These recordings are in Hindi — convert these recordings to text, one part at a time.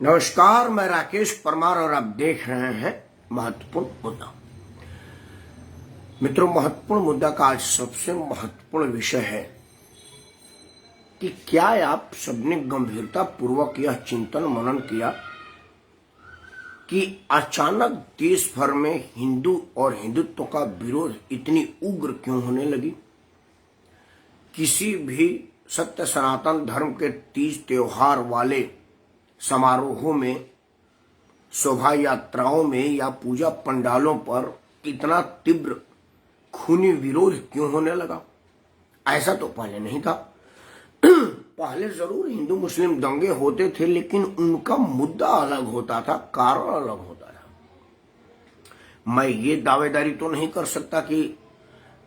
नमस्कार, मैं राकेश परमार और आप देख रहे हैं महत्वपूर्ण मुद्दा। मित्रों, महत्वपूर्ण मुद्दा का आज सबसे महत्वपूर्ण विषय है कि क्या आप सबने गंभीरता पूर्वक यह चिंतन मनन किया कि अचानक देश भर में हिंदू और हिंदुत्व का विरोध इतनी उग्र क्यों होने लगी। किसी भी सत्य सनातन धर्म के तीज त्योहार वाले समारोहों में, शोभा यात्राओं में या पूजा पंडालों पर इतना तीव्र खूनी विरोध क्यों होने लगा। ऐसा तो पहले नहीं था। पहले जरूर हिंदू मुस्लिम दंगे होते थे, लेकिन उनका मुद्दा अलग होता था, कारण अलग होता था। मैं ये दावेदारी तो नहीं कर सकता कि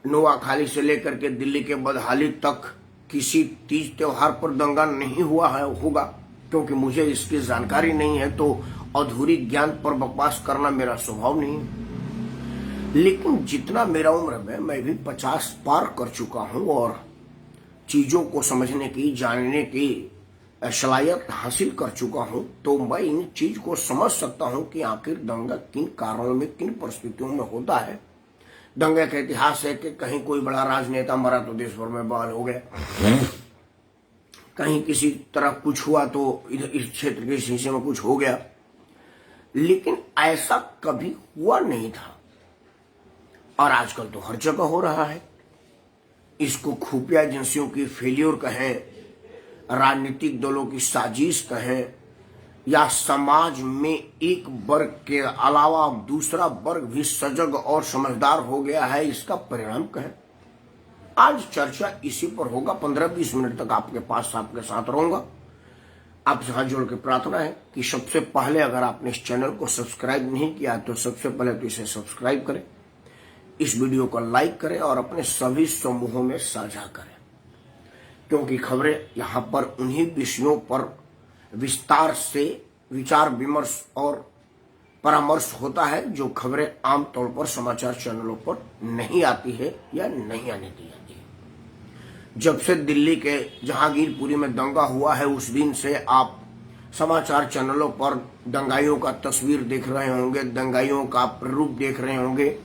नोआखाली से लेकर के दिल्ली के बदहाली तक किसी तीज त्योहार पर दंगा नहीं हुआ है होगा, क्योंकि मुझे इसकी जानकारी नहीं है, तो अधूरी ज्ञान पर बकवास करना मेरा स्वभाव नहीं है। लेकिन जितना मेरा उम्र में, मैं भी 50 पार कर चुका हूं और चीजों को समझने की, जानने की सलाहियत हासिल कर चुका हूं, तो मैं इन चीज को समझ सकता हूं कि आखिर दंगा किन कारणों में, किन परिस्थितियों में होता है। दंगे का इतिहास है कि कहीं कोई बड़ा राजनेता मरा तो देश भर में बवाल हो गया, कहीं किसी तरह कुछ हुआ तो इस क्षेत्र के हिस्से में कुछ हो गया, लेकिन ऐसा कभी हुआ नहीं था। और आजकल तो हर जगह हो रहा है। इसको खुफिया एजेंसियों की फेलियर कहें, राजनीतिक दलों की साजिश कहें, या समाज में एक वर्ग के अलावा दूसरा वर्ग भी सजग और समझदार हो गया है, इसका परिणाम कहें। आज चर्चा इसी पर होगा। 15-20 मिनट तक आपके पास, आपके साथ रहूंगा। आपसे हाथ जोड़ के प्रार्थना है कि सबसे पहले, अगर आपने इस चैनल को सब्सक्राइब नहीं किया तो सबसे पहले तो इसे सब्सक्राइब करें, इस वीडियो को लाइक करें और अपने सभी समूहों में साझा करें, क्योंकि खबरें यहां पर उन्हीं विषयों पर विस्तार से विचार विमर्श और परामर्श होता है जो खबरें आमतौर पर समाचार चैनलों पर नहीं आती है या नहीं आने दी जाती है। जब से दिल्ली के जहांगीरपुरी में दंगा हुआ है, उस दिन से आप समाचार चैनलों पर दंगाइयों का तस्वीर देख रहे होंगे, दंगाइयों का प्रारूप देख रहे होंगे।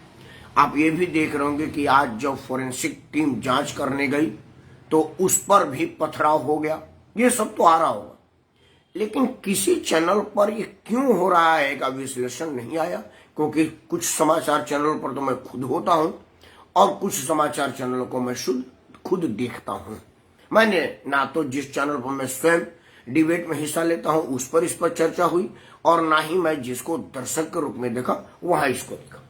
आप ये भी देख रहे होंगे कि आज जब फोरेंसिक टीम जांच करने गई तो उस पर भी पथराव हो गया। ये सब तो आ रहा होगा, लेकिन किसी चैनल पर ये क्यों हो रहा है का विश्लेषण नहीं आया, क्योंकि कुछ समाचार चैनलों पर तो मैं खुद होता हूं और कुछ समाचार चैनलों को मैं खुद देखता हूं। मैंने ना तो जिस चैनल पर मैं स्वयं डिबेट में हिस्सा लेता हूं उस पर इस पर चर्चा हुई, और ना ही मैं जिसको दर्शक के रूप में देखा वहां इसको देखा।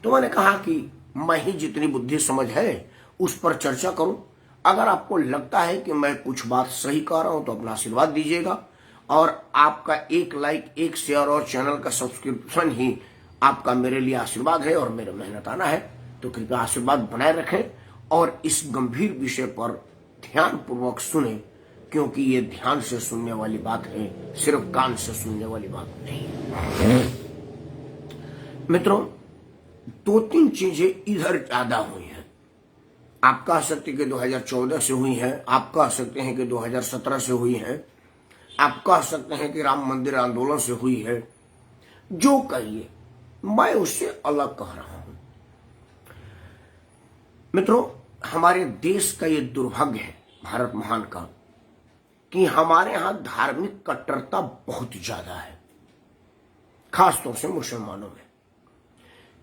तो मैंने कहा कि मैं ही जितनी बुद्धि समझ है उस पर चर्चा करूं। अगर आपको लगता है कि मैं कुछ बात सही कह रहा हूं तो अपना आशीर्वाद दीजिएगा, और आपका एक लाइक, एक शेयर और चैनल का सब्सक्रिप्शन ही आपका मेरे लिए आशीर्वाद है और मेरा मेहनताना है। तो कृपया आशीर्वाद बनाए रखें और इस गंभीर विषय पर ध्यान पूर्वक सुने, क्योंकि ये ध्यान से सुनने वाली बात है, सिर्फ कान से सुनने वाली बात नहीं है। मित्रों, 2-3 चीजें इधर ज्यादा हुई हैं। आप कह सकते हैं कि 2014 से हुई है, आप कह सकते हैं कि 2017 से हुई है, आप कह सकते हैं कि राम मंदिर आंदोलन से हुई है। जो कहिए, मैं उससे अलग कह रहा हूं। मित्रों, हमारे देश का ये दुर्भाग्य है, भारत महान का, कि हमारे यहां धार्मिक कट्टरता बहुत ज्यादा है, खासतौर से मुसलमानों में।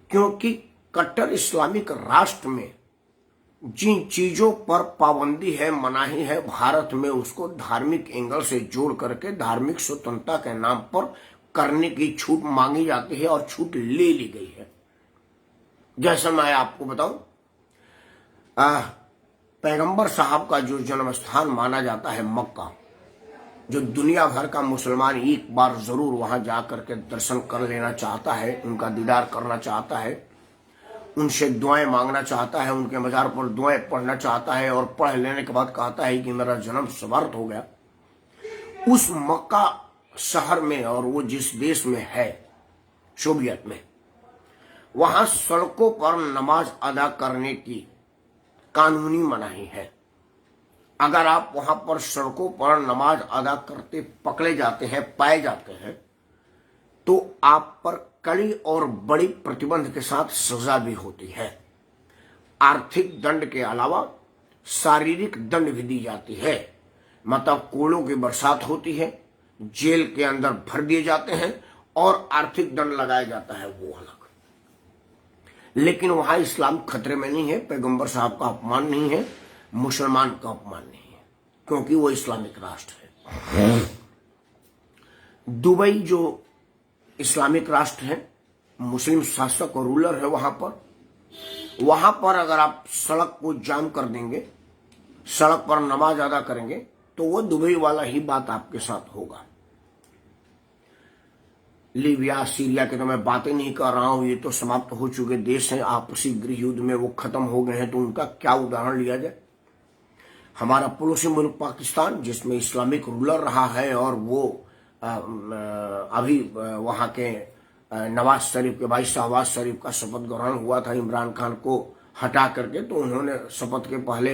क्योंकि कट्टर इस्लामिक राष्ट्र में जिन चीजों पर पाबंदी है, मनाही है, भारत में उसको धार्मिक एंगल से जोड़ करके धार्मिक स्वतंत्रता के नाम पर करने की छूट मांगी जाती है और छूट ले ली गई है। जैसे मैं आपको बताऊं, पैगंबर साहब का जो जन्म स्थान माना जाता है मक्का, जो दुनिया भर का मुसलमान एक बार जरूर वहां जाकर के दर्शन कर लेना चाहता है, उनका दीदार करना चाहता है, उनसे दुआएं मांगना चाहता है, उनके मजार पर दुआएं पढ़ना चाहता है, और पढ़ लेने के बाद कहता है कि मेरा जन्म सवार्थ हो गया। उस मक्का शहर में, और वो जिस देश में है, सोवियत में, वहां सड़कों पर नमाज अदा करने की कानूनी मनाही है। अगर आप वहां पर सड़कों पर नमाज अदा करते पकड़े जाते हैं, पाए जाते हैं, तो आप पर कड़ी और बड़ी प्रतिबंध के साथ सजा भी होती है। आर्थिक दंड के अलावा शारीरिक दंड भी दी जाती है, मतलब कोड़ों की बरसात होती है, जेल के अंदर भर दिए जाते हैं और आर्थिक दंड लगाया जाता है, वो अलग। लेकिन वहां इस्लाम खतरे में नहीं है, पैगंबर साहब का अपमान नहीं है, मुसलमान का अपमान नहीं है, क्योंकि वो इस्लामिक राष्ट्र है। दुबई जो इस्लामिक राष्ट्र है, मुस्लिम शासक और रूलर है वहां पर अगर आप सड़क को जाम कर देंगे, सड़क पर नमाज अदा करेंगे, तो वो दुबई वाला ही बात आपके साथ होगा। लीबिया, सीरिया की तो मैं बातें नहीं कर रहा हूं, ये तो समाप्त हो चुके देश हैं, आपसी गृह युद्ध में वो खत्म हो गए हैं, तो उनका क्या उदाहरण लिया जाए। हमारा पड़ोसी मुल्क पाकिस्तान, जिसमें इस्लामिक रूलर रहा है और वो अभी वहां के नवाज शरीफ के भाई शहबाज शरीफ का शपथ ग्रहण हुआ था इमरान खान को हटा करके, तो उन्होंने शपथ के पहले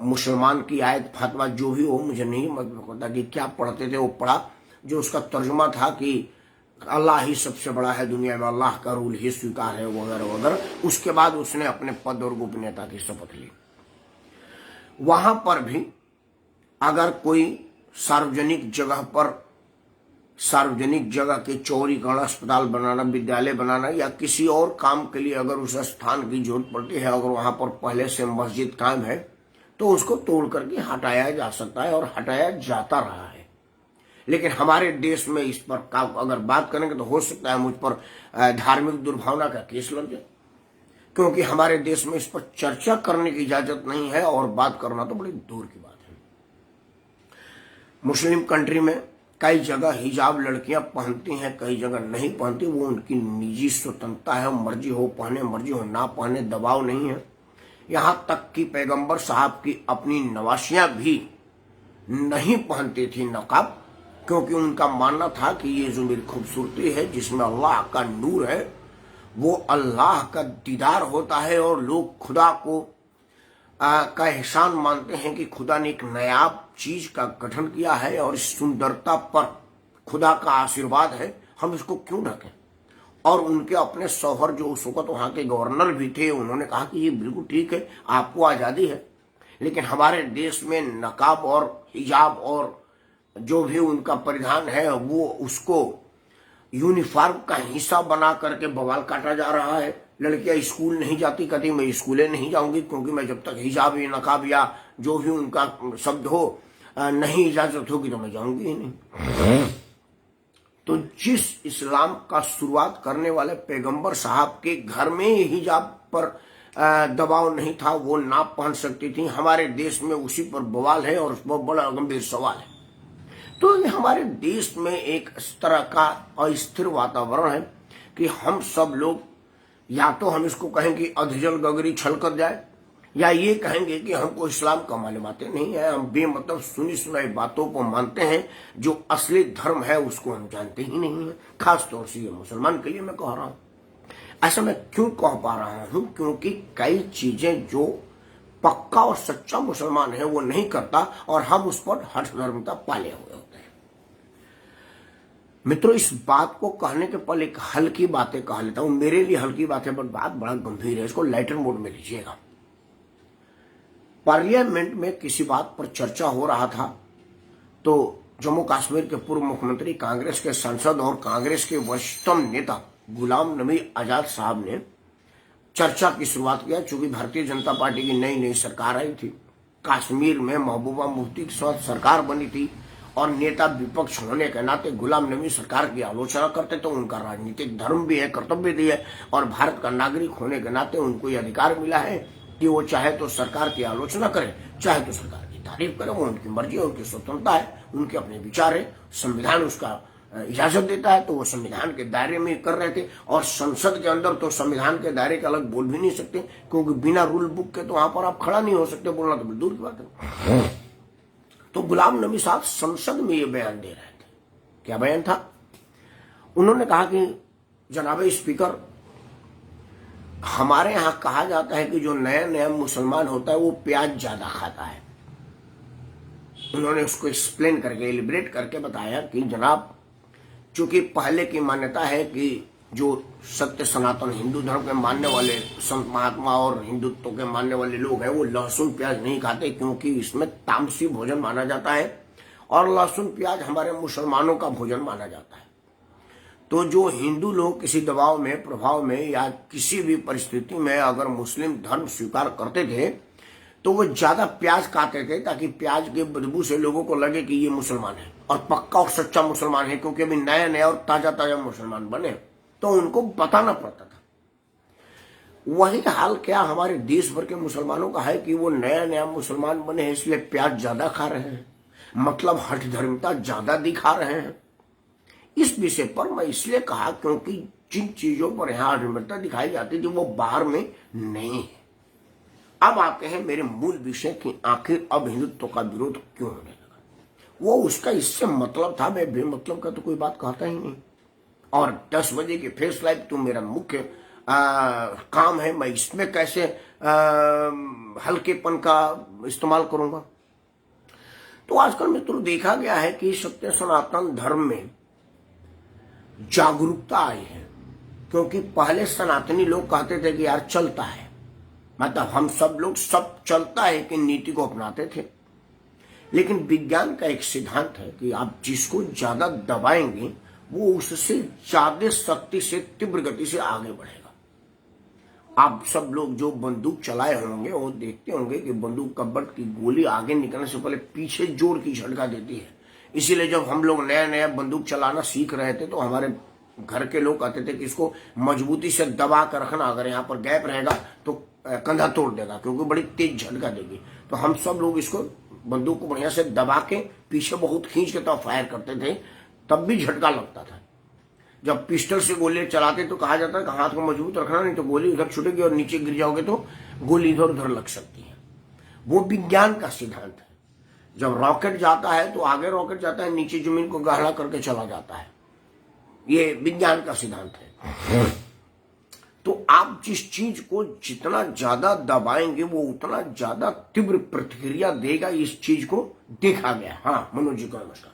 मुसलमान की आयत फतवा जो भी हो, मुझे नहीं पता कि क्या पढ़ते थे, वो पढ़ा, जो उसका तर्जुमा था कि अल्लाह ही सबसे बड़ा है दुनिया में, अल्लाह का रूल ही स्वीकार है, वगैरह वगैरह। उसके बाद उसने अपने पद और गोपनीयता की शपथ ली। वहां पर भी अगर कोई सार्वजनिक जगह पर, सार्वजनिक जगह के चौड़ीकरण, अस्पताल बनाना, विद्यालय बनाना या किसी और काम के लिए अगर उस स्थान की जरूरत पड़ती है, अगर वहां पर पहले से मस्जिद कायम है, तो उसको तोड़ करके हटाया जा सकता है और हटाया जाता रहा है। लेकिन हमारे देश में इस पर अगर बात करेंगे तो हो सकता है मुझ पर धार्मिक दुर्भावना का केस लग जाए, क्योंकि हमारे देश में इस पर चर्चा करने की इजाजत नहीं है और बात करना तो बड़ी दूर की बात है। मुस्लिम कंट्री में कई जगह हिजाब लड़कियां पहनती हैं, कई जगह नहीं पहनती, वो उनकी निजी स्वतंत्रता है, मर्जी हो पहने, मर्जी हो ना पहने, दबाव नहीं है। यहां तक कि पैगंबर साहब की अपनी नवासियां भी नहीं पहनती थी नकाब, क्योंकि उनका मानना था कि ये जो मेरी खूबसूरती है, जिसमें अल्लाह का नूर है, वो अल्लाह का दीदार होता है और लोग खुदा को का एहसान मानते हैं कि खुदा ने एक नायाब चीज का गठन किया है और इस सुंदरता पर खुदा का आशीर्वाद है, हम इसको क्यों ढकें। और उनके अपने शौहर जो उस वक्त वहां के गवर्नर भी थे, उन्होंने कहा कि ये बिल्कुल ठीक है, आपको आजादी है। लेकिन हमारे देश में नकाब और हिजाब और जो भी उनका परिधान है, वो उसको यूनिफॉर्म का हिस्सा बना करके बवाल काटा जा रहा है। लड़कियां स्कूल नहीं जाती, कहती मैं स्कूलें नहीं जाऊंगी, क्योंकि मैं जब तक हिजाब या नकाब या जो भी उनका शब्द हो नहीं इजाजत होगी तो मैं जाऊंगी ही नहीं। तो जिस इस्लाम का शुरुआत करने वाले पैगंबर साहब के घर में हिजाब पर दबाव नहीं था, वो ना पहन सकती थी, हमारे देश में उसी पर बवाल है और बहुत बड़ा गंभीर सवाल है। तो ये हमारे देश में एक इस तरह का अस्थिर वातावरण है कि हम सब लोग या तो हम इसको कहें कि अधजल गगरी छल कर जाए, या ये कहेंगे कि हमको इस्लाम का मालूमातें नहीं है, हम बेमतलब सुनी सुनाई बातों को मानते हैं, जो असली धर्म है उसको हम जानते ही नहीं है। खास तौर से ये मुसलमान के लिए मैं कह रहा हूं। ऐसा मैं क्यों कह पा रहा हूं, क्योंकि कई चीजें जो पक्का और सच्चा मुसलमान है वो नहीं करता और हम उस पर हठधर्मिता पाले हुए होते हैं। मित्रों, इस बात को कहने के पहले एक हल्की बातें कह लेता हूं। मेरे लिए हल्की बातें पर बात बड़ा गंभीर है, इसको लाइटर मोड में लीजिएगा। पार्लियामेंट में किसी बात पर चर्चा हो रहा था, तो जम्मू कश्मीर के पूर्व मुख्यमंत्री, कांग्रेस के सांसद और कांग्रेस के वरिष्ठतम नेता गुलाम नबी आजाद साहब ने चर्चा की शुरुआत किया। चूंकि भारतीय जनता पार्टी की नई नई सरकार आई थी, कश्मीर में महबूबा मुफ्ती के साथ सरकार बनी थी और नेता विपक्ष होने के नाते गुलाम नबी सरकार की आलोचना करते, तो उनका राजनीतिक धर्म भी है, कर्तव्य भी है और भारत का नागरिक होने के नाते उनको ये अधिकार मिला है कि वो चाहे तो सरकार की आलोचना करे, चाहे तो सरकार की तारीफ करे। वो उनकी मर्जी है, उनकी स्वतंत्रता है, उनके अपने विचार है, संविधान उसका इजाजत देता है, तो वो संविधान के दायरे में कर रहे थे। और संसद के अंदर तो संविधान के दायरे के अलग बोल भी नहीं सकते, क्योंकि बिना रूल बुक के तो वहां पर आप खड़ा नहीं हो सकते, बोलना तो दूर की बात है। तो गुलाम नबी साहब संसद में ये बयान दे रहे थे। क्या बयान था? उन्होंने कहा कि जनाब स्पीकर, हमारे यहां कहा जाता है कि जो नया नया मुसलमान होता है वो प्याज ज्यादा खाता है। उन्होंने उसको एक्सप्लेन करके एलिब्रेट करके बताया कि जनाब, चूंकि पहले की मान्यता है कि जो सत्य सनातन हिंदू धर्म के मानने वाले संत महात्मा और हिंदुत्व के मानने वाले लोग हैं, वो लहसुन प्याज नहीं खाते, क्योंकि इसमें तामसी भोजन माना जाता है और लहसुन प्याज हमारे मुसलमानों का भोजन माना जाता है। तो जो हिंदू लोग किसी दबाव में, प्रभाव में या किसी भी परिस्थिति में अगर मुस्लिम धर्म स्वीकार करते थे तो वो ज्यादा प्याज खाते थे, ताकि प्याज के बदबू से लोगों को लगे कि ये मुसलमान है और पक्का और सच्चा मुसलमान है, क्योंकि अभी नया नया और ताजा ताजा मुसलमान बने, तो उनको बताना पड़ता था। वही हाल क्या हमारे देश भर के मुसलमानों का है कि वो नया नया मुसलमान बने हैं, इसलिए प्याज ज्यादा खा रहे हैं, मतलब हठ धर्मता ज्यादा दिखा रहे हैं। इस विषय पर मैं इसलिए कहा क्योंकि जिन चीजों पर यहाँ निर्भरता दिखाई जाती थी वो बाहर में नहीं है। अब आते हैं मेरे मूल विषय की, आखिर अब हिंदुत्व का विरोध क्यों होने लगा। वो उसका इससे मतलब था, मैं बेमतलब का तो कोई बात कहता ही नहीं। और 10 बजे की फेस लाइव तो मेरा मुख्य काम है, मैं इसमें कैसे हल्केपन का इस्तेमाल करूंगा। तो आजकल मित्रों देखा गया है कि सत्य सनातन धर्म में जागरूकता आई है, क्योंकि पहले सनातनी लोग कहते थे कि यार चलता है, मतलब हम सब लोग सब चलता है कि नीति को अपनाते थे। लेकिन विज्ञान का एक सिद्धांत है कि आप जिसको ज्यादा दबाएंगे वो उससे ज्यादा शक्ति से, तीव्र गति से आगे बढ़ेगा। आप सब लोग जो बंदूक चलाए होंगे वो देखते होंगे कि बंदूक कब्बड़ की गोली आगे निकलने से पहले पीछे जोर की झटका देती है। इसीलिए जब हम लोग नया नया बंदूक चलाना सीख रहे थे तो हमारे घर के लोग कहते थे कि इसको मजबूती से दबा कर रखना, अगर यहाँ पर गैप रहेगा तो कंधा तोड़ देगा, क्योंकि बड़ी तेज झटका देगी। तो हम सब लोग इसको बंदूक को बढ़िया से दबा के पीछे बहुत खींच के तब फायर करते थे, तब भी झटका लगता था। जब पिस्टल से गोली चलाते तो कहा जाता है कि हाथ को मजबूत रखना, नहीं तो गोली उधर छूटेगी और नीचे गिर जाओगे तो गोली इधर उधर लग सकती है। वो विज्ञान का सिद्धांत है। जब रॉकेट जाता है तो आगे रॉकेट जाता है, नीचे जमीन को गहरा करके चला जाता है। ये विज्ञान का सिद्धांत है। तो आप जिस चीज को जितना ज्यादा दबाएंगे वो उतना ज्यादा तीव्र प्रतिक्रिया देगा, इस चीज को देखा गया। हाँ मनोज जी को नमस्कार।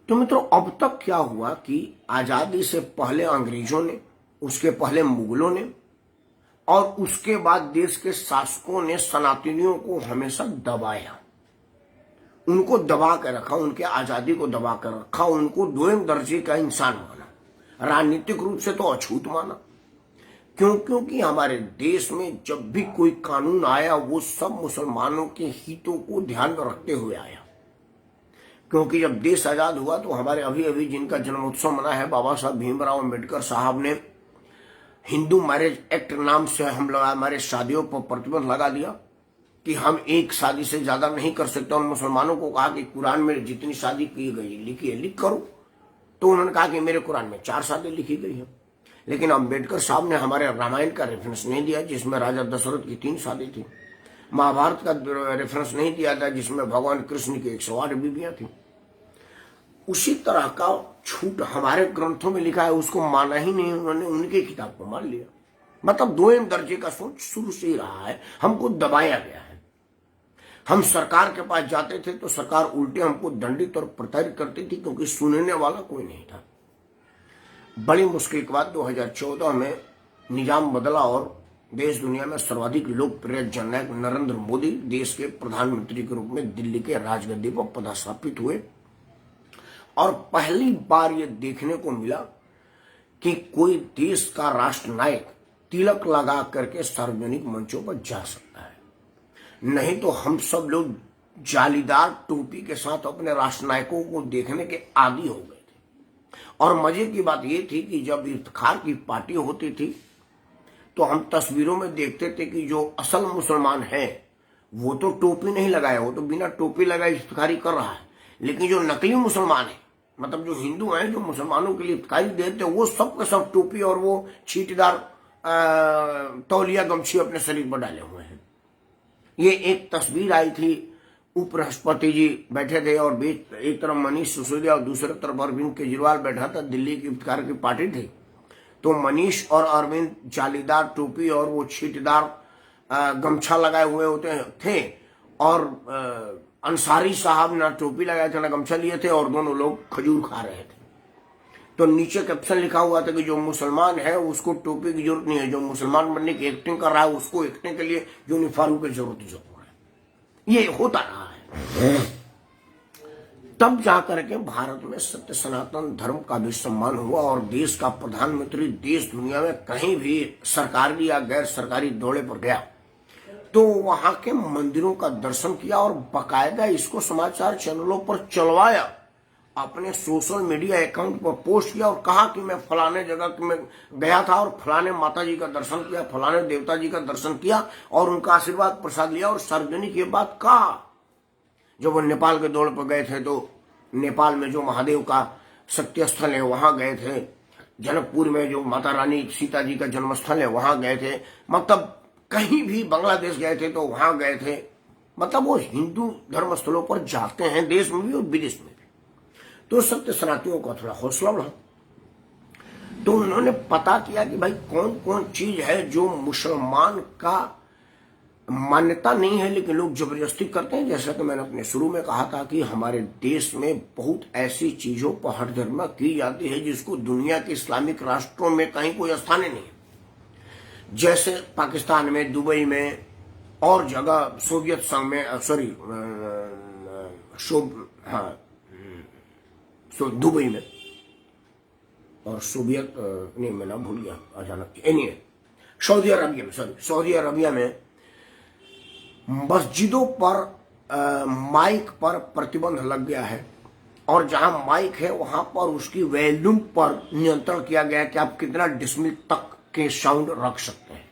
तो मित्रों, अब तक क्या हुआ कि आजादी से पहले अंग्रेजों ने, उसके पहले मुगलों ने और उसके बाद देश के शासकों ने सनातनियों को हमेशा दबाया, उनको दबा कर रखा, उनके आजादी को दबा कर रखा, उनको दोयम दर्जे का इंसान माना, राजनीतिक रूप से तो अछूत माना। क्योंकि हमारे देश में जब भी कोई कानून आया वो सब मुसलमानों के हितों को ध्यान में रखते हुए आया। क्योंकि जब देश आजाद हुआ तो हमारे अभी अभी जिनका जन्मोत्सव मना है, बाबा साहब भीमराव अम्बेडकर साहब ने हिंदू मैरिज एक्ट नाम से हम लोग हमारे शादियों पर प्रतिबंध लगा दिया कि हम एक शादी से ज्यादा नहीं कर सकते। और मुसलमानों को कहा कि कुरान में जितनी शादी की गई लिखी है लिख करो, तो उन्होंने कहा कि मेरे कुरान में 4 शादी लिखी गई है। लेकिन अम्बेडकर साहब ने हमारे रामायण का रेफरेंस नहीं दिया जिसमें राजा दशरथ की 3 शादी थी, महाभारत का रेफरेंस नहीं दिया था जिसमें भगवान कृष्ण की 108 बीवियां थी। उसी तरह का छूट हमारे ग्रंथों में लिखा है, उसको माना ही नहीं उन्होंने, उनकी किताब को मान लिया। मतलब दोयम दर्जे का सोच शुरू से ही रहा है, हमको दबाया गया है। हम सरकार के पास जाते थे तो सरकार उल्टे हमको दंडित और प्रताड़ित करती थी, क्योंकि सुनने वाला कोई नहीं था। बड़ी मुश्किल के बाद 2014 में निजाम बदला और देश दुनिया में सर्वाधिक लोकप्रिय जननायक नरेंद्र मोदी देश के प्रधानमंत्री के रूप में दिल्ली के राजगद्दी पर पदस्थापित हुए। और पहली बार ये देखने को मिला कि कोई देश का राष्ट्र नायक तिलक लगा करके सार्वजनिक मंचों पर जा सकता है। नहीं तो हम सब लोग जालीदार टोपी के साथ अपने राष्ट्र नायकों को देखने के आदी हो गए थे। और मजे की बात ये थी कि जब इफ्तिखार की पार्टी होती थी तो हम तस्वीरों में देखते थे कि जो असल मुसलमान है वो तो टोपी नहीं लगाए, वो तो बिना टोपी लगाए इफ्तिखारी कर रहा है। लेकिन जो नकली मुसलमान है, मतलब जो हिंदू हैं, जो मुसलमानों के लिए इफ्तिखारी देते हैं, वो सब के सब टोपी और वो छींटेदार तौलिया गमछी अपने शरीर पर डाले हुए हैं। ये एक तस्वीर आई थी, उपराष्ट्रपति जी बैठे थे और बीच एक तरफ मनीष सिसोदिया और दूसरी तरफ अरविंद केजरीवाल बैठा था। दिल्ली की इफ्तिखार की पार्टी थी, तो मनीष और अरविंद जालीदार टोपी और वो छींटेदार गमछा लगाए हुए होते थे और अंसारी साहब ना टोपी लगाए थे ना गमछा लिए थे और दोनों लोग खजूर खा रहे थे। तो नीचे कैप्शन लिखा हुआ था कि जो मुसलमान है उसको टोपी की जरूरत नहीं है, जो मुसलमान बनने की एक्टिंग कर रहा है उसको एक्टिंग के लिए यूनिफॉर्म की जरूरत है। ये होता रहा है। तब जाकर के भारत में सत्य सनातन धर्म का भी सम्मान हुआ और देश का प्रधानमंत्री देश दुनिया में कहीं भी सरकारी या गैर सरकारी दौरे पर गया तो वहां के मंदिरों का दर्शन किया और बकायदा इसको समाचार चैनलों पर चलवाया, अपने सोशल मीडिया अकाउंट पर पोस्ट किया और कहा कि मैं फलाने जगह में गया था और फलाने माता जी का दर्शन किया, फलाने देवता जी का दर्शन किया और उनका आशीर्वाद प्रसाद लिया। और सार्वजनिक ये बात कहा। जब वो नेपाल के दौरे पर गए थे तो नेपाल में जो महादेव का शक्ति स्थल है वहां गए थे, जनकपुर में जो माता रानी सीता जी का जन्मस्थल है वहां गए थे, मतलब कहीं भी बांग्लादेश गए थे तो वहां गए थे। मतलब वो हिंदू धर्म स्थलों पर जाते हैं, देश में भी और विदेश में भी। तो सत्य सनातनियों का थोड़ा हौसला बढ़ा। तो उन्होंने पता किया कि भाई कौन कौन चीज है जो मुसलमान का मान्यता नहीं है लेकिन लोग जबरदस्ती करते हैं। जैसा कि मैंने अपने शुरू में कहा था कि हमारे देश में बहुत ऐसी चीजों पर हठधर्मा की जाती है जिसको दुनिया के इस्लामिक राष्ट्रों में कहीं कोई स्थान नहीं है। जैसे पाकिस्तान में, दुबई में और जगह, सोवियत संघ में, दुबई में और सोवियत नहीं, मैं नाम भूल गया अचानक, सऊदी अरबिया में, सऊदी अरबिया में मस्जिदों पर माइक पर प्रतिबंध लग गया है और जहां माइक है वहां पर उसकी वॉल्यूम पर नियंत्रण किया गया है कि आप कितना डिसिबल तक के साउंड रख सकते हैं।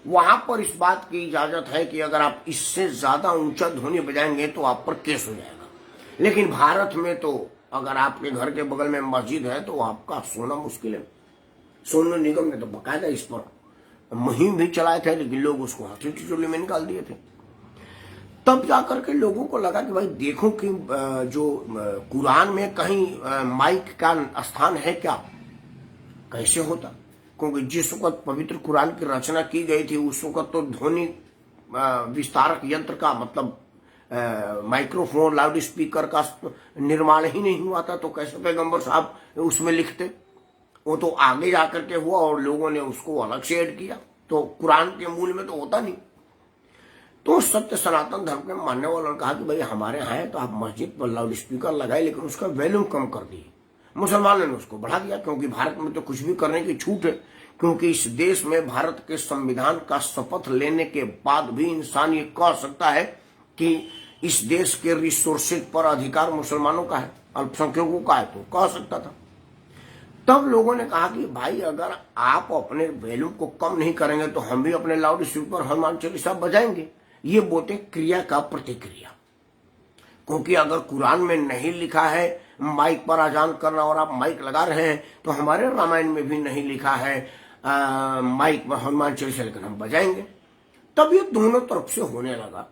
वहां पर इस बात की इजाजत है कि अगर आप इससे ज्यादा ऊंचा ध्वनि बजाएंगे तो आप पर केस हो जाएगा। लेकिन भारत में तो अगर आपके घर के बगल में मस्जिद है तो आपका सोना मुश्किल है। सोनू निगम ने तो बकायदा इस पर मुहिम भी चलाए थे लेकिन लोग उसको हाथी टिटोली में निकाल दिए थे। तब जाकर के लोगों को लगा कि भाई देखो कि जो कुरान में कहीं माइक का स्थान है क्या, कैसे होता, क्योंकि जिस वक्त पवित्र कुरान की रचना की गई थी उस वक्त तो ध्वनि विस्तारक यंत्र का मतलब माइक्रोफोन, लाउड स्पीकर का निर्माण ही नहीं हुआ था। तो कैसे पैगंबर साहब उसमें लिखते? वो तो आगे जाकर के हुआ और लोगों ने उसको अलग से ऐड किया। तो कुरान के मूल में तो होता नहीं। तो सत्य सनातन धर्म के मानने वालों ने कहा कि भाई हमारे यहाँ है तो आप मस्जिद पर लाउड स्पीकर लगाए लेकिन उसका वॉल्यूम कम कर दिए। मुसलमानों ने उसको बढ़ा दिया क्योंकि भारत में तो कुछ भी करने की छूट है, क्योंकि इस देश में भारत के संविधान का शपथ लेने के बाद भी इंसान ये कह सकता है कि इस देश के रिसोर्सेज पर अधिकार मुसलमानों का है, अल्पसंख्यकों का है, तो कह सकता था। तब लोगों ने कहा कि भाई अगर आप अपने वॉल्यूम को कम नहीं करेंगे तो हम भी अपने लाउड स्पीकर हनुमान चालीसा बजाएंगे। ये बोलते क्रिया का प्रतिक्रिया, क्योंकि अगर कुरान में नहीं लिखा है माइक पर अजान करना और आप माइक लगा रहे हैं तो हमारे रामायण में भी नहीं लिखा है माइक पर हनुमान चालीसा, लेकिन हम बजाएंगे। तब ये दोनों तरफ से होने लगा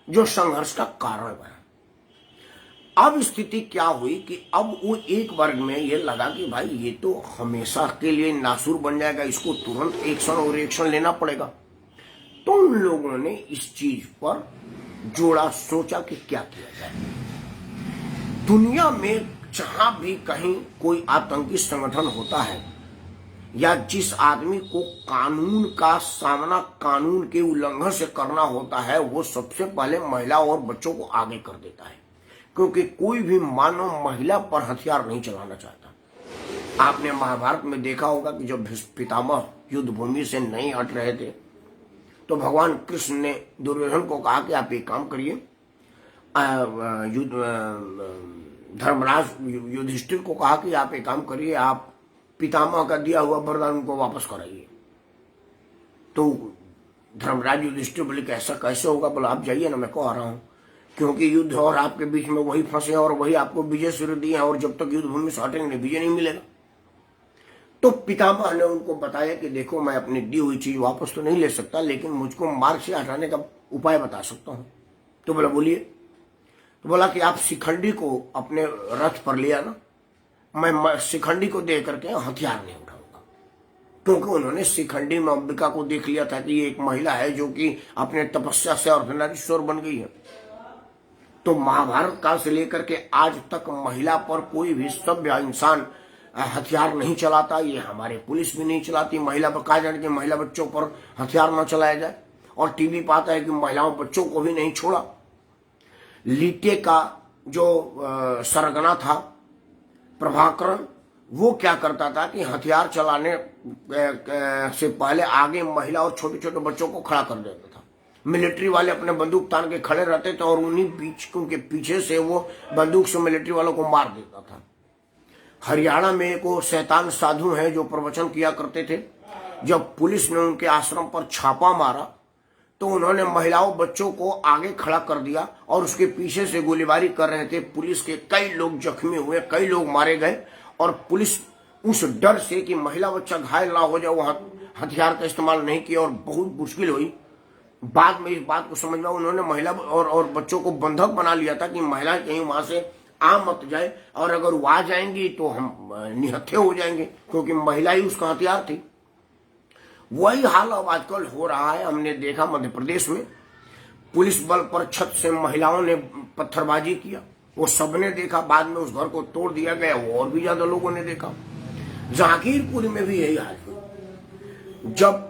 जो संघर्ष का कारण बना। अब स्थिति क्या हुई कि अब वो एक वर्ग में ये लगा कि भाई ये तो हमेशा के लिए नासूर बन जाएगा, इसको तुरंत एक्शन और रिएक्शन लेना पड़ेगा। तो उन लोगों ने इस चीज पर जोड़ा, सोचा कि क्या किया जाए। दुनिया में जहां भी कहीं कोई आतंकी संगठन होता है या जिस आदमी को कानून का सामना कानून के उल्लंघन से करना होता है वो सबसे पहले महिला और बच्चों को आगे कर देता है, क्योंकि कोई भी मानव महिला पर हथियार नहीं चलाना चाहता। आपने महाभारत में देखा होगा कि जब पितामह युद्ध भूमि से नहीं हट रहे थे तो भगवान कृष्ण ने दुर्योधन को कहा कि आप एक काम करिए, धर्मराज युधिष्ठिर को कहा कि आप एक काम करिए, आप पितामह का दिया हुआ वरदान उनको वापस कराइए। तो धर्मराज युधिष्ठिर बोले कि ऐसा कैसे होगा? बोला आप जाइए ना, मैं कह रहा हूं, क्योंकि युद्ध और आपके बीच में वही फंसे और वही आपको विजय सूर्य दिए हैं और जब तक युद्ध भूमि से हटेंगे विजय नहीं मिलेगा। तो पितामह ने उनको बताया कि देखो मैं अपनी दी हुई चीज वापस तो नहीं ले सकता लेकिन मुझको मार्ग से हटाने का उपाय बता सकता हूं। तो बोला बोलिए। तो बोला कि आप शिखंडी को अपने रथ पर ले आना, मैं शिखंडी को दे करके हथियार नहीं उठाऊंगा, क्योंकि उन्होंने शिखंडी में अंबिका को देख लिया था कि ये एक महिला है जो कि अपने तपस्या से अर्धनारीश्वर बन गई है। तो महाभारत काल से लेकर के आज तक महिला पर कोई भी सभ्य इंसान हथियार नहीं चलाता। ये हमारे पुलिस भी नहीं चलाती। महिला पर कहा जाए कि महिला बच्चों पर हथियार न चलाया जाए, और टीवी पर आता है कि महिलाओं बच्चों को भी नहीं छोड़ा। लीटे का जो सरगना था प्रभाकरण, वो क्या करता था कि हथियार चलाने से पहले आगे महिला और छोटे छोटे बच्चों को खड़ा कर देता था। मिलिट्री वाले अपने बंदूक तान के खड़े रहते थे और उनके पीछे से वो बंदूक से मिलिट्री वालों को मार देता था। हरियाणा में एक वो शैतान साधु हैं जो प्रवचन किया करते थे। जब पुलिस ने उनके आश्रम पर छापा मारा तो उन्होंने महिलाओं बच्चों को आगे खड़ा कर दिया और उसके पीछे से गोलीबारी कर रहे थे। पुलिस के कई लोग जख्मी हुए, कई लोग मारे गए, और पुलिस उस डर से कि महिला बच्चा घायल ना हो जाए वो हथियार का इस्तेमाल नहीं किया, और बहुत मुश्किल हुई। बाद में इस बात को समझ में उन्होंने महिला और बच्चों को बंधक बना लिया था कि महिलाएं कहीं वहां से आ मत जाए, और अगर वो आ जाएंगी तो हम निहत्थे हो जाएंगे, क्योंकि महिला ही उसका हथियार थी। वही हाल अब आजकल हो रहा है। हमने देखा मध्य प्रदेश में पुलिस बल पर छत से महिलाओं ने पत्थरबाजी किया, वो सबने देखा। बाद में उस घर को तोड़ दिया गया, वो और भी ज्यादा लोगों ने देखा। जहांगीरपुर में भी यही हाल हुआ। जब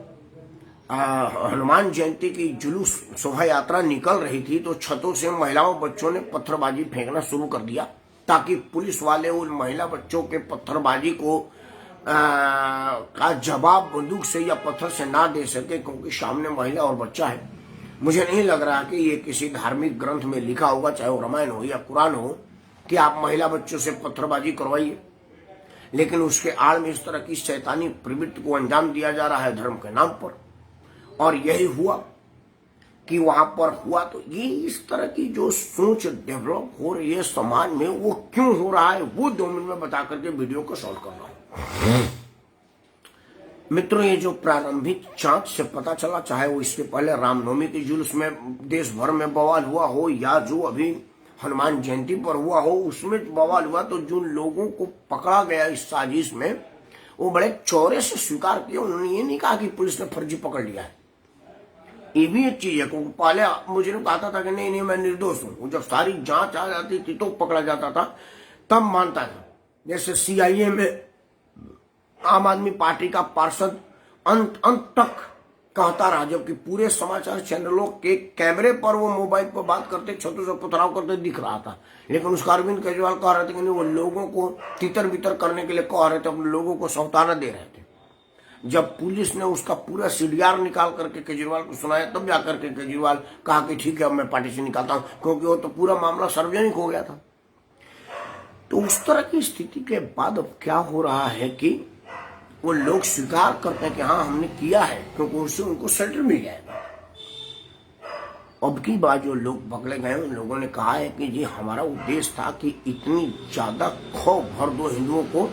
हनुमान जयंती की जुलूस शोभा यात्रा निकल रही थी तो छतों से महिलाओं बच्चों ने पत्थरबाजी फेंकना शुरू कर दिया, ताकि पुलिस वाले उन महिला बच्चों के पत्थरबाजी को का जवाब बंदूक से या पत्थर से ना दे सके, क्योंकि सामने महिला और बच्चा है। मुझे नहीं लग रहा कि ये किसी धार्मिक ग्रंथ में लिखा होगा, चाहे वो रामायण हो या कुरान हो, कि आप महिला बच्चों से पत्थरबाजी करवाइए। लेकिन उसके आड़ में इस तरह की शैतानी प्रवृत्ति को अंजाम दिया जा रहा है धर्म के नाम पर। और यही हुआ कि वहां पर हुआ। तो ये इस तरह की जो सोच डेवलप हो रही है समाज में, वो क्यों हो रहा है, वो 2 मिनट में बता करके वीडियो को सॉल्व कर रहा हूं। मित्रों, ये जो प्रारंभिक जांच से पता चला, चाहे वो इसके पहले रामनवमी के जुलूस में देश भर में बवाल हुआ हो, या जो अभी हनुमान जयंती पर हुआ हो उसमें बवाल हुआ, तो जिन लोगों को पकड़ा गया इस साजिश में, वो बड़े चौड़े से स्वीकार किया। उन्होंने ये नहीं कहा कि पुलिस ने फर्जी पकड़ लिया है। ये भी एक चीज है, क्योंकि पहले मुझे कहता था कि नहीं मैं निर्दोष हूं। जब सारी जांच आ जाती थी तो पकड़ा जाता था, तब मानता था। जैसे सीआईए में आम आदमी पार्टी का पार्षद अंत तक कहता रहा, जबकि पूरे समाचार चैनलों के कैमरे पर वो मोबाइल पर बात करते, छतों से पथराव करते दिख रहा था। लेकिन उसका अरविंद केजरीवाल कह रहे थे कि नहीं, वो लोगों को तितर बितर करने के लिए कह रहे थे, अपने लोगों को सौताना दे रहे थे। जब पुलिस ने उसका पूरा सीडीआर निकाल करके केजरीवाल को सुनाया, तब जाकर के केजरीवाल कहा कि ठीक है अब मैं पार्टी से निकालता हूं, क्योंकि वो तो पूरा मामला सार्वजनिक हो गया था। तो उस तरह की स्थिति के बाद अब क्या हो रहा है कि वो लोग स्वीकार करते हैं कि हाँ हमने किया है, क्योंकि उससे उनको सेंटर मिल जाएगा। अब की बात जो लोग पकड़े गए उन लोगों ने कहा है कि जी हमारा उद्देश्य था कि इतनी ज्यादा खौफ भर दो हिंदुओं को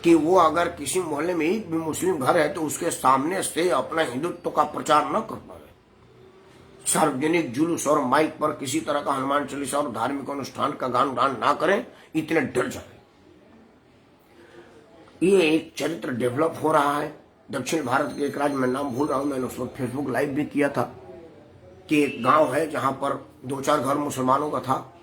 कि वो अगर किसी मोहल्ले में एक भी मुस्लिम घर है तो उसके सामने से अपना हिंदुत्व का प्रचार न कर पाए। सार्वजनिक जुलूस और माइक पर किसी तरह का हनुमान चालीसा और धार्मिक अनुष्ठान का गान ना करें, इतने डर जाए। ये एक चरित्र डेवलप हो रहा है। दक्षिण भारत के एक राज्य में, नाम भूल रहा हूं, मैंने उस वक्त फेसबुक लाइव भी किया था, कि एक गांव है जहां पर 2-4 घर मुसलमानों का था।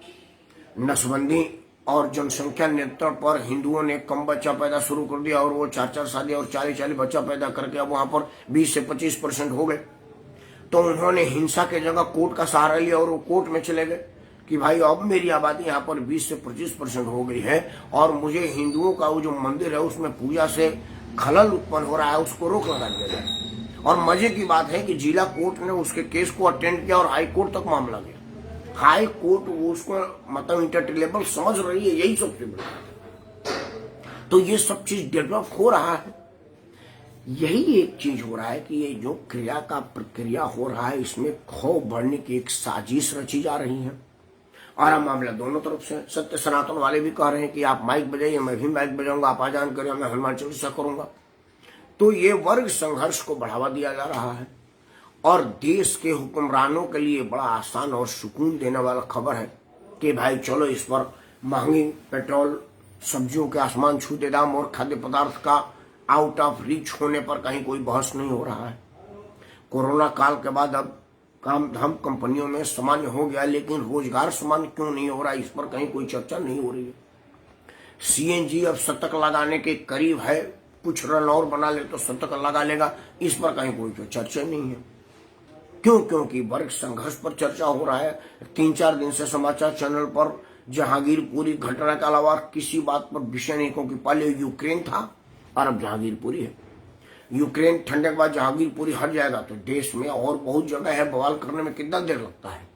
नसबंदी और जनसंख्या नियंत्रण पर हिंदुओं ने कम बच्चा पैदा शुरू कर दिया, और वो 4-4 शादी और 40-40 बच्चा पैदा करके अब वहां पर 20 से 25% हो गए। तो उन्होंने हिंसा के जगह कोर्ट का सहारा लिया और वो कोर्ट में चले गए कि भाई अब मेरी आबादी यहाँ पर 20 से 25% हो गई है, और मुझे हिंदुओं का वो जो मंदिर है उसमें पूजा से खलल उत्पन्न हो रहा है, उसको रोक लगा दिया जाए। और मजे की बात है कि जिला कोर्ट ने उसके केस को अटेंड किया और हाई कोर्ट तक मामला गया। हाई कोर्ट उसको मतलब इंटरटेलेबल समझ रही है, यही सबसे बड़ी बात है। तो ये सब चीज डेवलप हो रहा है। यही एक चीज हो रहा है कि ये जो क्रिया का प्रक्रिया हो रहा है, इसमें खौफ बढ़ने की एक साजिश रची जा रही है। और मामला दोनों तरफ से। सत्य सनातन वाले भी कह रहे हैं कि आप माइक बजाइए, मैं भी माइक बजाऊंगा, आप आजान करें, मैं हनुमान चालीसा करूंगा। तो ये वर्ग संघर्ष को बढ़ावा दिया जा रहा है, और देश के हुक्मरानों के लिए बड़ा आसान और सुकून देने वाला खबर है कि भाई चलो इस पर महंगी पेट्रोल, सब्जियों के आसमान छूते दाम और खाद्य पदार्थ का आउट ऑफ रीच होने पर कहीं कोई बहस नहीं हो रहा है। कोरोना काल के बाद अब काम धाम कंपनियों में सामान्य हो गया, लेकिन रोजगार सामान्य क्यों नहीं हो रहा, इस पर कहीं कोई चर्चा नहीं हो रही है। सीएनजी अब शतक लगाने के करीब है, कुछ रन और बना ले तो शतक लगा लेगा, इस पर कहीं कोई चर्चा नहीं है। क्यों? क्योंकि वर्ग संघर्ष पर चर्चा हो रहा है। 3-4 दिन से समाचार चैनल पर जहांगीरपुरी घटना के अलावा किसी बात पर विषय नहीं, क्योंकि पहले यूक्रेन था और अब जहांगीरपुरी है। यूक्रेन ठंडे के बाद जहांगीरपुरी हट जाएगा तो देश में और बहुत जगह है, बवाल करने में कितना देर लगता है।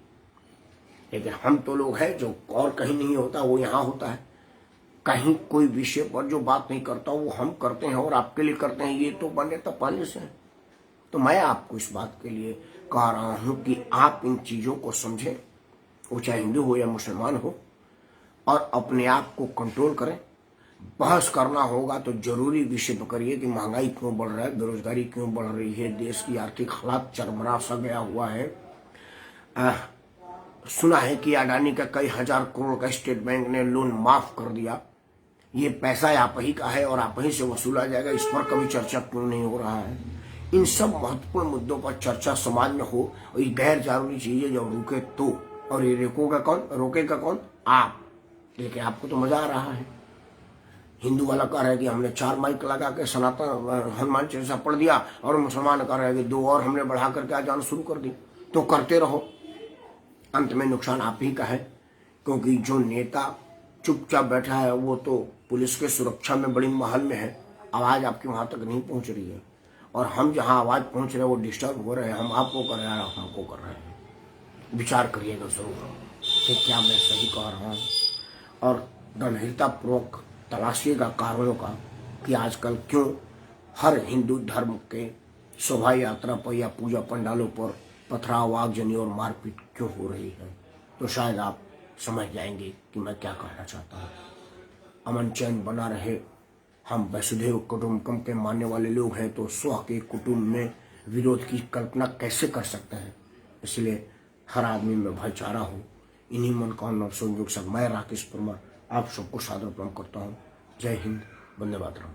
लेकिन हम तो लोग हैं जो और कहीं नहीं होता वो यहाँ होता है। कहीं कोई विषय पर जो बात नहीं करता वो हम करते हैं और आपके लिए करते हैं, ये तो बने तो पहले से है। तो मैं आपको इस बात के लिए कह रहा हूं कि आप इन चीजों को समझें, वो चाहे हिंदू हो या मुसलमान हो, और अपने आप को कंट्रोल करें। बहस करना होगा तो जरूरी विषय पर करिए कि महंगाई क्यों बढ़ रहा है, बेरोजगारी क्यों बढ़ रही है, देश की आर्थिक हालात चरमरा सा गया हुआ है। सुना है कि अडानी का कई हजार करोड़ का स्टेट बैंक ने लोन माफ कर दिया। ये पैसा आप ही का है और आप ही से वसूला जाएगा, इस पर कभी चर्चा क्यों नहीं हो रहा है। इन सब महत्वपूर्ण मुद्दों पर चर्चा समाज में हो, और ये गैर जरूरी चीजें जब रुके तो, और ये रोकेगा कौन? रोकेगा कौन? आप। लेकिन आपको तो मजा आ रहा है। हिंदू वाला कह रहा है कि हमने 4 माइक लगा के सनातन हनुमान चालीसा पढ़ दिया, और मुसलमान कह रहा है कि 2 और हमने बढ़ा करके अजान शुरू कर दी। तो करते रहो, अंत में नुकसान आप ही का है। क्योंकि जो नेता चुपचाप बैठा है वो तो पुलिस के सुरक्षा में बड़ी महल में है, आवाज आपकी वहां तक नहीं पहुंच रही है। और हम जहां आवाज पहुंच रहे हैं वो डिस्टर्ब हो रहे हैं। हम आपको कर रहे हैं, आप हमको कर रहे हैं। विचार करिएगा जरूर कि क्या मैं सही कह रहा हूं, और गंभीरतापूर्वक तलाशिएगा कारणों का कि आजकल क्यों हर हिंदू धर्म के शोभा यात्रा पर या पूजा पंडालों पर पथराव, आगजनी और मारपीट क्यों हो रही है। तो शायद आप समझ जाएंगे कि मैं क्या कहना चाहता हूँ। अमन चैन बना रहे। हम वसुधैव कुटुंबकम के मानने वाले लोग हैं, तो स्व के कुटुंब में विरोध की कल्पना कैसे कर सकते हैं। इसलिए हर आदमी में भाईचारा हो। इन्हीं मनोकामना संयोग से मैं राकेश परमार आप सबको सादर प्रणाम करता हूँ। जय हिंद, वंदे मातरम।